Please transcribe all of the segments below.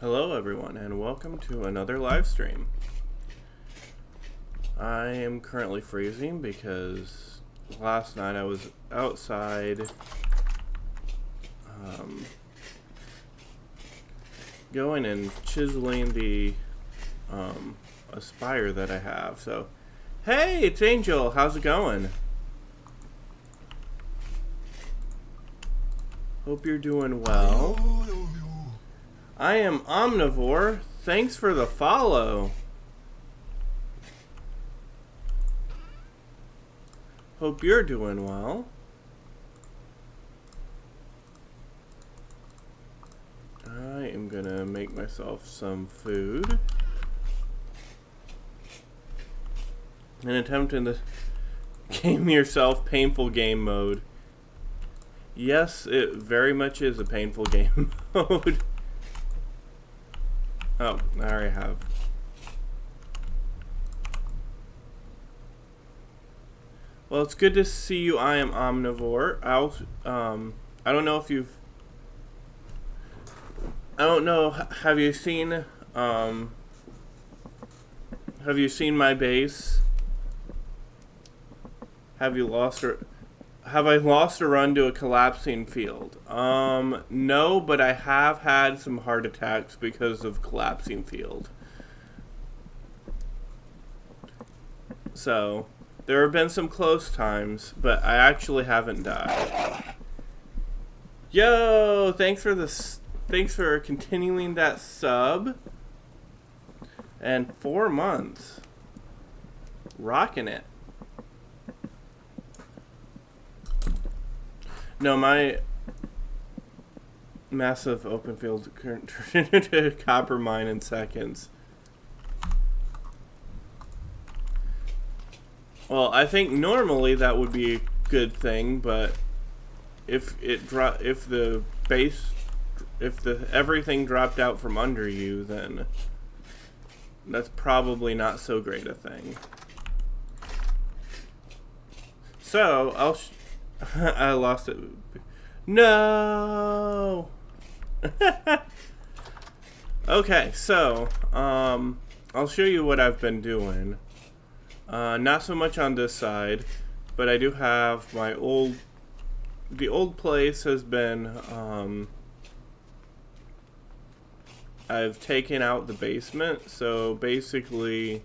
Hello everyone and welcome to another live stream. I am currently freezing because last night I was outside going and chiseling the a spire that I have. So, hey, it's Angel. How's it going? Hope you're doing well. I am Omnivore. Thanks for the follow. Hope you're doing well. I am gonna make myself some food. And attempt in the game yourself painful game mode. Yes, it very much is a painful game mode. Oh, I already have. Well, it's good to see you. I am Omnivore. I don't know if you've... I don't know, have you seen my base? Have I lost a run to a collapsing field? No, but I have had some heart attacks because of collapsing field. So, there have been some close times, but I actually haven't died. Yo, thanks for continuing that sub. And 4 months. Rocking it. No, my massive open field turned into a copper mine in seconds. Well, I think normally that would be a good thing, but if everything dropped out from under you, then that's probably not so great a thing. So, I lost it. No! Okay, so, I'll show you what I've been doing. Not so much on this side, but I do have the old place has been, I've taken out the basement, so basically,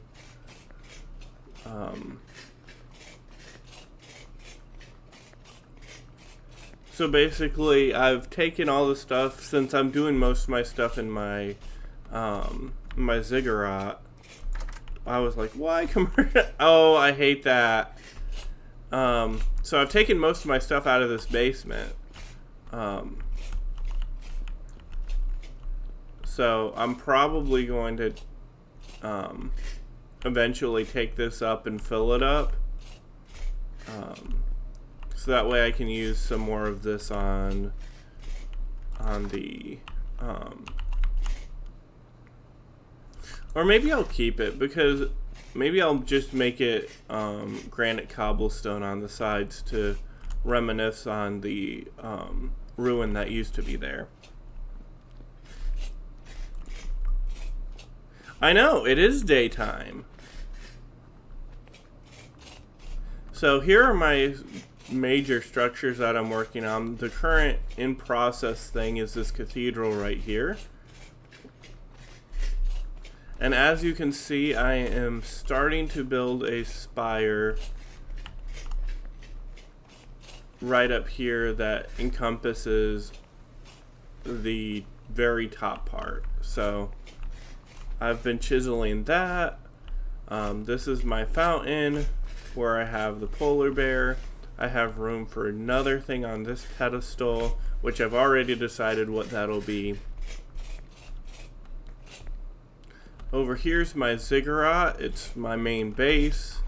I've taken all the stuff, since I'm doing most of my stuff in my ziggurat. I was like, why oh, I hate that. So I've taken most of my stuff out of this basement. So I'm probably going to eventually take this up and fill it up. So that way I can use some more of this on the or maybe I'll keep it, because maybe I'll just make it granite cobblestone on the sides to reminisce on the ruin that used to be there. I know, it is daytime. So here are my major structures that I'm working on. The current in process thing is this cathedral right here. And as you can see, I am starting to build a spire right up here that encompasses the very top part. So I've been chiseling that. This is my fountain where I have the polar bear. I have room for another thing on this pedestal, which I've already decided what that'll be. Over here's my ziggurat. It's my main base.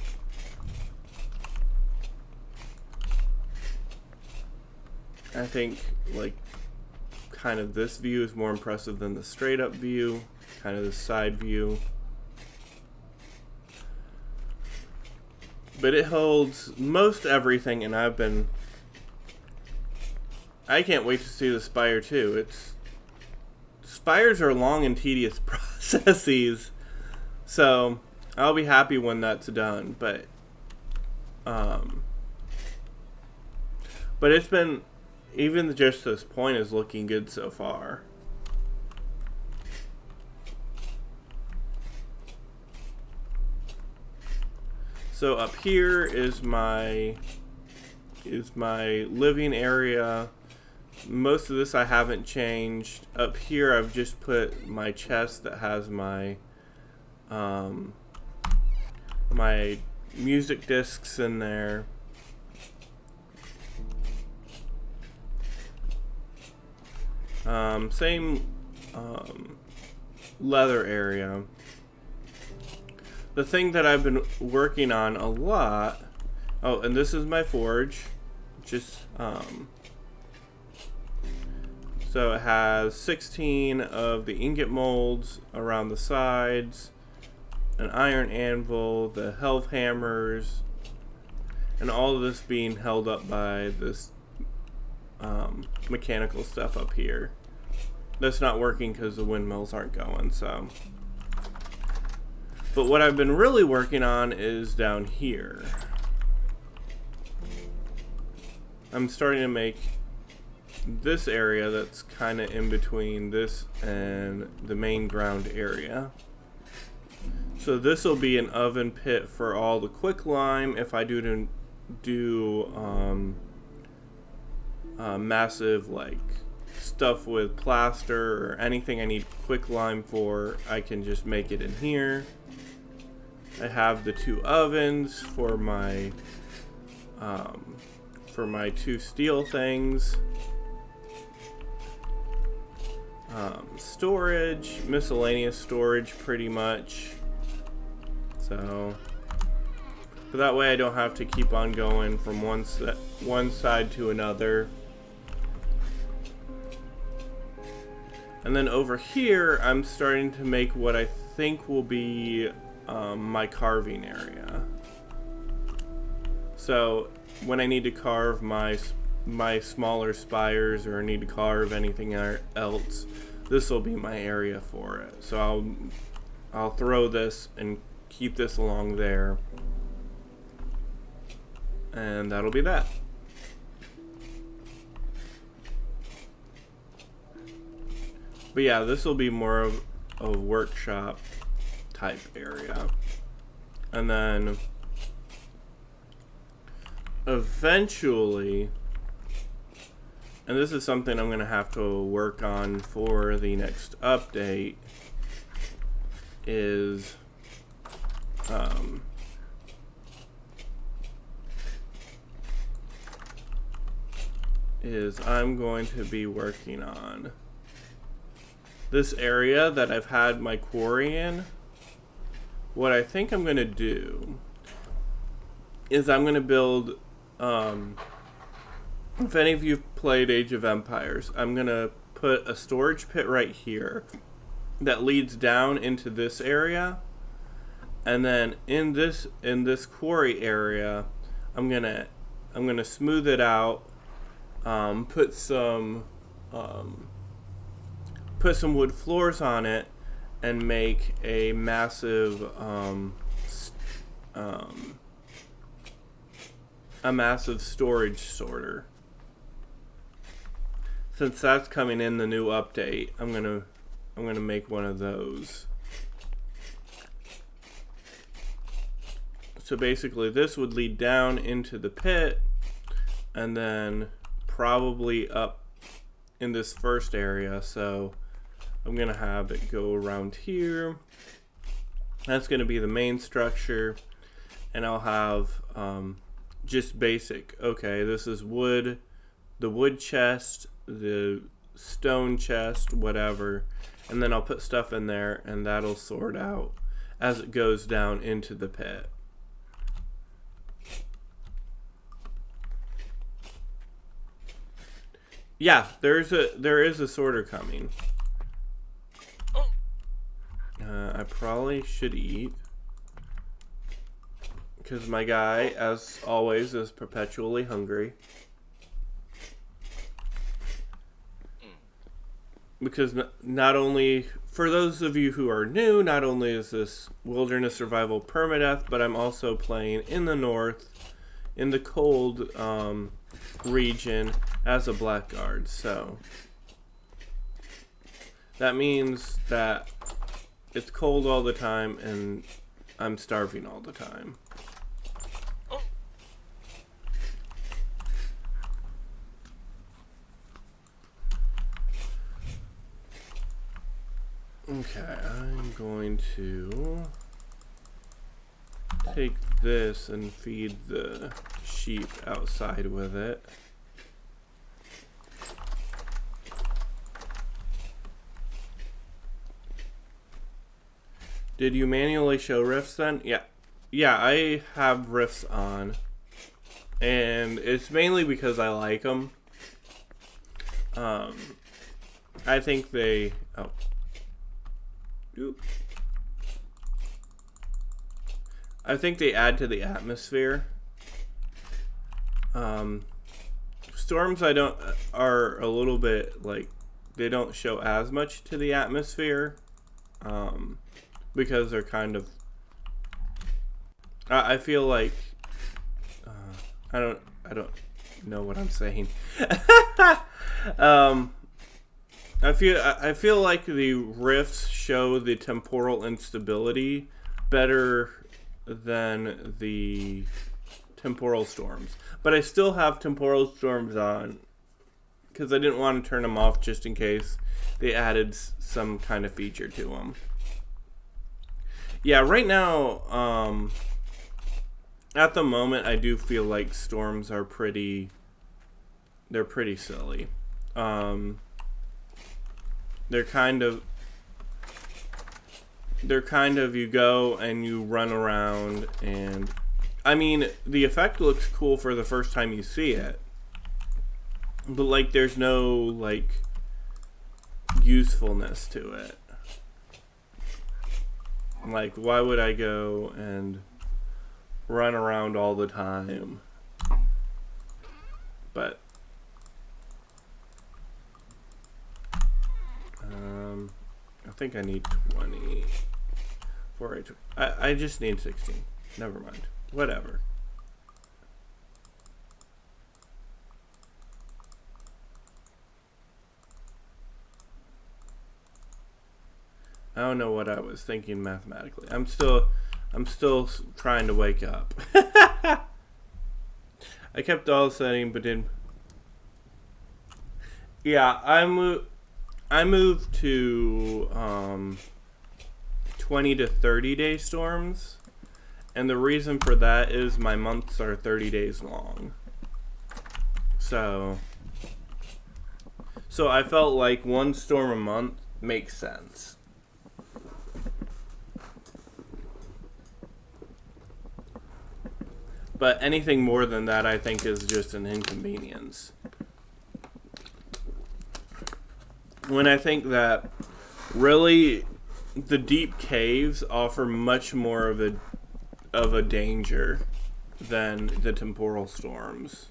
I think, like, kind of this view is more impressive than the straight up view, kind of the side view. But it holds most everything, and I can't wait to see the spire too. It's spires are long and tedious processes, so I'll be happy when that's done. But it's been, even just this point is looking good so far. So up here is my living area. Most of this I haven't changed. Up here I've just put my chest that has my my music discs in there. Same leather area. The thing that I've been working on a lot. Oh, and this is my forge. Just so it has 16 of the ingot molds around the sides, an iron anvil, the health hammers, and all of this being held up by this mechanical stuff up here. That's not working because the windmills aren't going, so. But what I've been really working on is down here. I'm starting to make this area that's kind of in between this and the main ground area. So this will be an oven pit for all the quicklime if I do massive like stuff with plaster or anything I need quicklime for. I can just make it in here. I have the 2 ovens for my two steel things. Storage, miscellaneous storage pretty much. So, but that way I don't have to keep on going from one side to another. And then over here, I'm starting to make what I think will be my carving area. So when I need to carve my smaller spires or I need to carve anything else, this will be my area for it. So I'll throw this and keep this along there, and that'll be that. But yeah, this will be more of a workshop type area. And then eventually, and this is something I'm going to have to work on for the next update, is I'm going to be working on this area that I've had my quarry in. What I think I'm going to do is I'm going to build, if any of you've played Age of Empires, I'm going to put a storage pit right here that leads down into this area. And then in this quarry area, I'm gonna smooth it out, put some wood floors on it, and make a massive storage sorter. Since that's coming in the new update, I'm gonna make one of those. So basically this would lead down into the pit and then probably up in this first area. So I'm gonna have it go around here. That's gonna be the main structure, and I'll have just basic, okay, this is wood, the wood chest, the stone chest, whatever, and then I'll put stuff in there and that'll sort out as it goes down into the pit. Yeah, there is a sorter coming. I probably should eat, because my guy, as always, is perpetually hungry. because not only, for those of you who are new, not only is this wilderness survival permadeath, but I'm also playing in the north, in the cold region as a Blackguard. So that means that it's cold all the time and I'm starving all the time. Okay, I'm going to take this and feed the sheep outside with it. Did you manually show riffs then? Yeah. Yeah, I have riffs on. And it's mainly because I like them. I think they... Oh. Oop. I think they add to the atmosphere. Storms are a little bit like they don't show as much to the atmosphere, because they're kind of. I feel like I don't know what I'm saying. I feel like the rifts show the temporal instability better than the temporal storms. But I still have temporal storms on because I didn't want to turn them off just in case they added some kind of feature to them. Yeah, right now, at the moment, I do feel like storms are pretty silly. They're kind of you go and you run around, and I mean the effect looks cool for the first time you see it, but like there's no like usefulness to it. Like, why would I go and run around all the time? But I think I need 20 for it. I just need 16. Never mind. Whatever. I don't know what I was thinking mathematically. I'm still trying to wake up. I kept all setting, but didn't. Yeah, I moved to 20 to 30 day storms, and the reason for that is my months are 30 days long. So I felt like one storm a month makes sense. But anything more than that, I think, is just an inconvenience. When I think that really the deep caves offer much more of a danger than the temporal storms.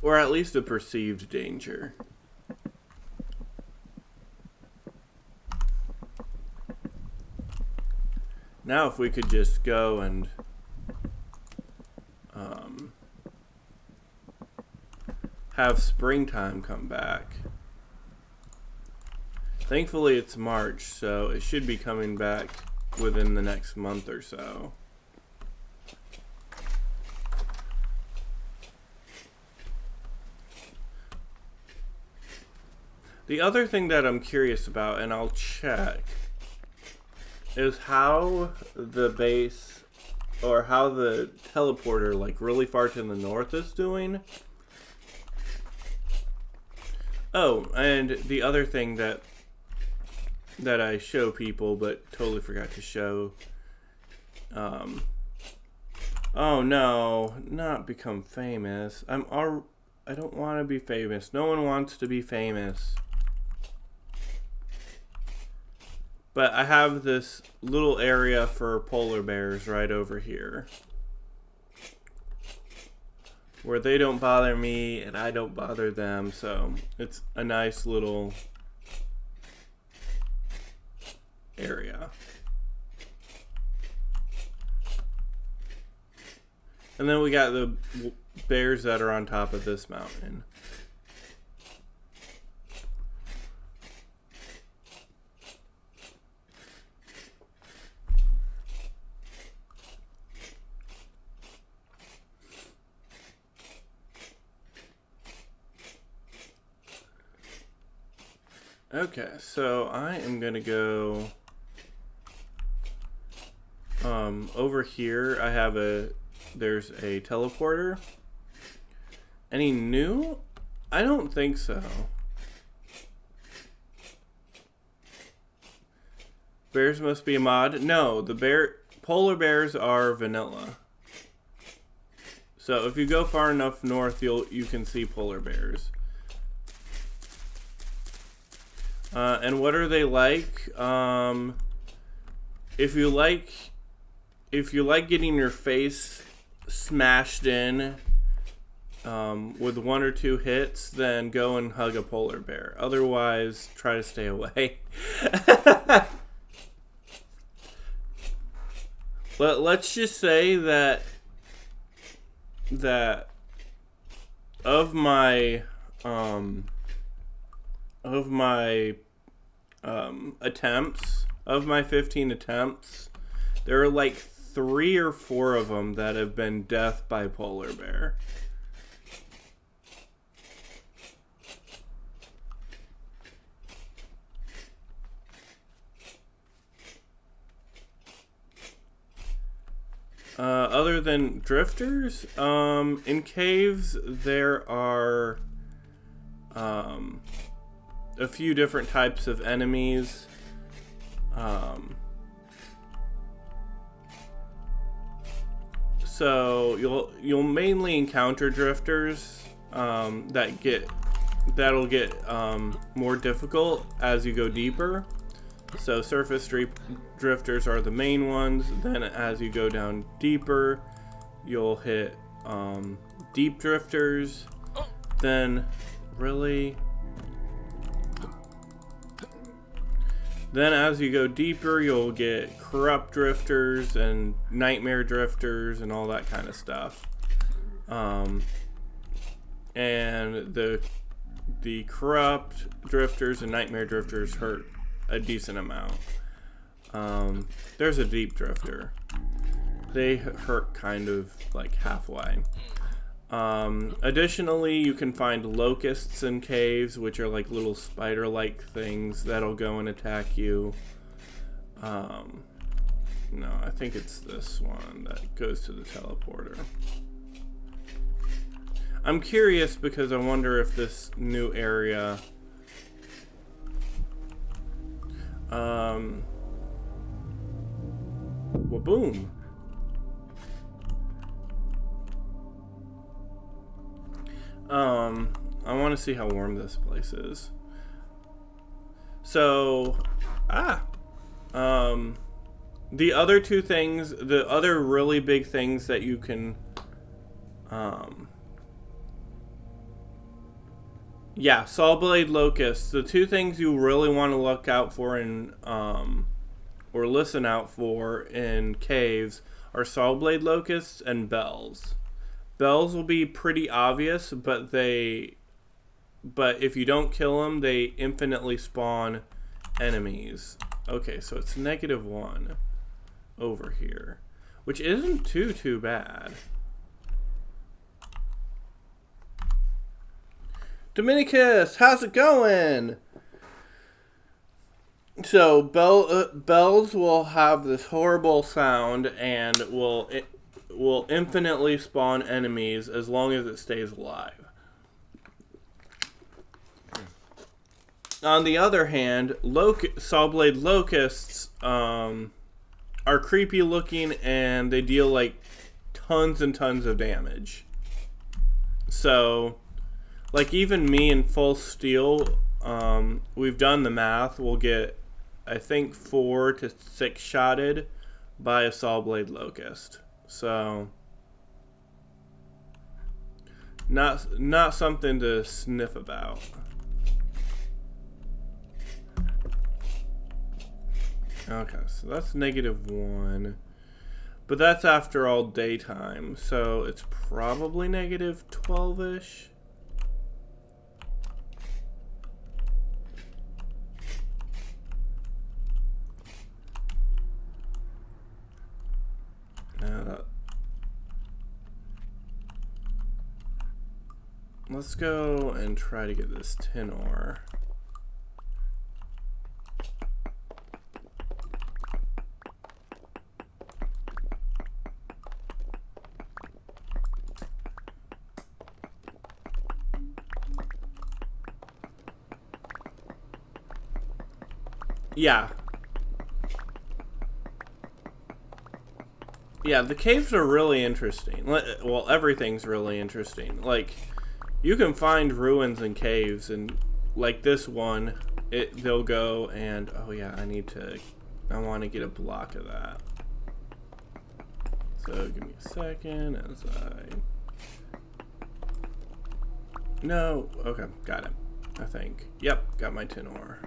Or at least a perceived danger. Now if we could just go and have springtime come back. Thankfully it's March, so it should be coming back within the next month or so. The other thing that I'm curious about, and I'll check, is how the base, or how the teleporter, like, really far to the north is doing. Oh, and the other thing that I show people, but totally forgot to show, oh no, not become famous. I don't want to be famous. No one wants to be famous. But I have this little area for polar bears right over here, where they don't bother me and I don't bother them. So it's a nice little area. And then we got the bears that are on top of this mountain. Okay, so I am gonna go over here. I have there's a teleporter. Any new? I don't think so. Bears must be a mod. No, the polar bears are vanilla. So if you go far enough north, you can see polar bears. And what are they like? If you like getting your face smashed in with 1 or 2 hits, then go and hug a polar bear. Otherwise, try to stay away. Let's just say that of my attempts, of my 15 attempts, there are like 3 or 4 of them that have been death by polar bear. Other than drifters, in caves there are a few different types of enemies. So you'll mainly encounter drifters that'll get more difficult as you go deeper. So surface drifters are the main ones. Then as you go down deeper, you'll hit deep drifters. Then as you go deeper, you'll get corrupt drifters and nightmare drifters and all that kind of stuff. And the corrupt drifters and nightmare drifters hurt a decent amount. There's a deep drifter. They hurt kind of like halfway. Additionally, you can find locusts in caves, which are like little spider-like things that'll go and attack you. No, I think it's this one that goes to the teleporter. I'm curious because I wonder if this new area Waboom. I want to see how warm this place is. So, the other 2 things, the other really big things that you can, Sawblade locusts. The 2 things you really want to look out for in, or listen out for in caves are Sawblade locusts and bells. Bells will be pretty obvious, but if you don't kill them, they infinitely spawn enemies. Okay, so it's -1 over here, which isn't too bad. Dominicus, how's it going? So bells will have this horrible sound and will infinitely spawn enemies as long as it stays alive. On the other hand, Sawblade locusts are creepy looking and they deal like tons and tons of damage. So Like, even me in full steel, we've done the math, we'll get, I think, 4 to 6 shotted by a saw blade locust. So, not something to sniff about. Okay, so that's -1. But that's after all daytime, so it's probably -12-ish. Let's go and try to get this tin ore. Yeah. Yeah, the caves are really interesting. Well, everything's really interesting. Like, you can find ruins in caves, and like this one, they'll go and, oh yeah, I want to get a block of that. So give me a second as no, okay, got it, I think. Yep, got my tin ore.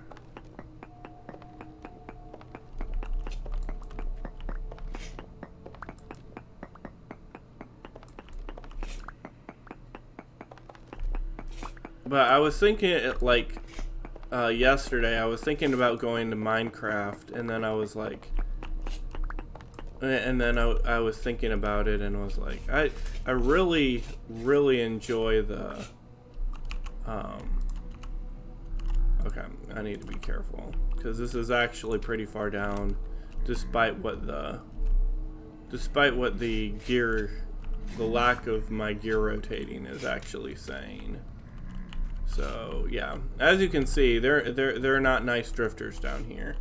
But I was thinking, like, yesterday, I was thinking about going to Minecraft, and then I was like, and then I was thinking about it, and was like, I really, really enjoy the, okay, I need to be careful, because this is actually pretty far down, despite what the gear, the lack of my gear rotating is actually saying. So yeah, as you can see, they're not nice drifters down here.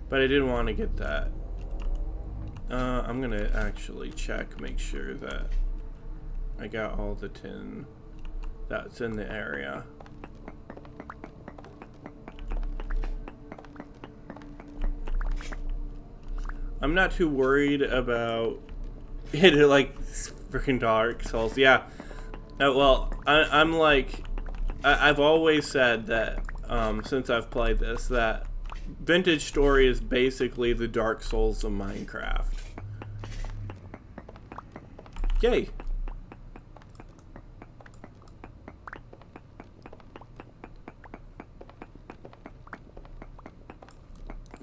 But I didn't want to get that. I'm gonna actually check, make sure that I got all the tin that's in the area. I'm not too worried about it, like freaking Dark Souls. Yeah. Well, I'm like, I've always said that, since I've played this, that Vintage Story is basically the Dark Souls of Minecraft. Yay!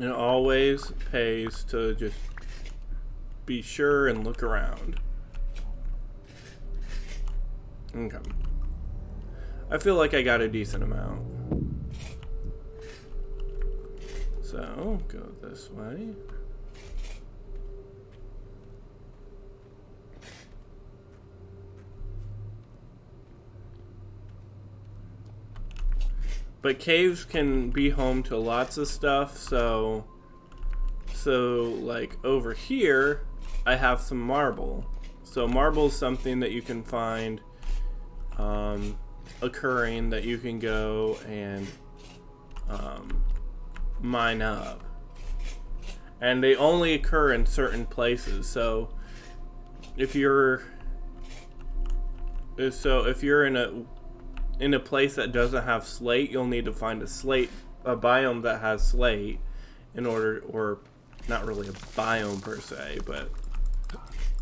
It always pays to just be sure and look around. Okay. I feel like I got a decent amount. So, go this way. But caves can be home to lots of stuff, so like over here, I have some marble. So marble is something that you can find occurring, that you can go and mine up, and they only occur in certain places. So if you're in a place that doesn't have slate, you'll need to find a biome that has slate in order, or not really a biome per se, but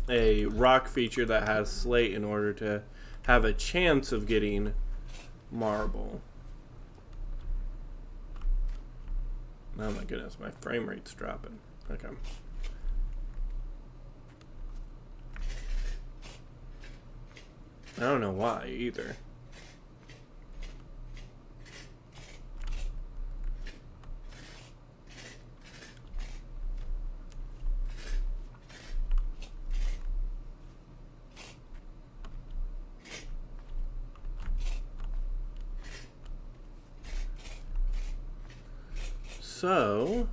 a rock feature that has slate in order to have a chance of getting marble. Oh my goodness, my frame rate's dropping. Okay. I don't know why either. So,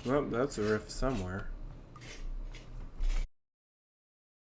Well, that's a rift somewhere.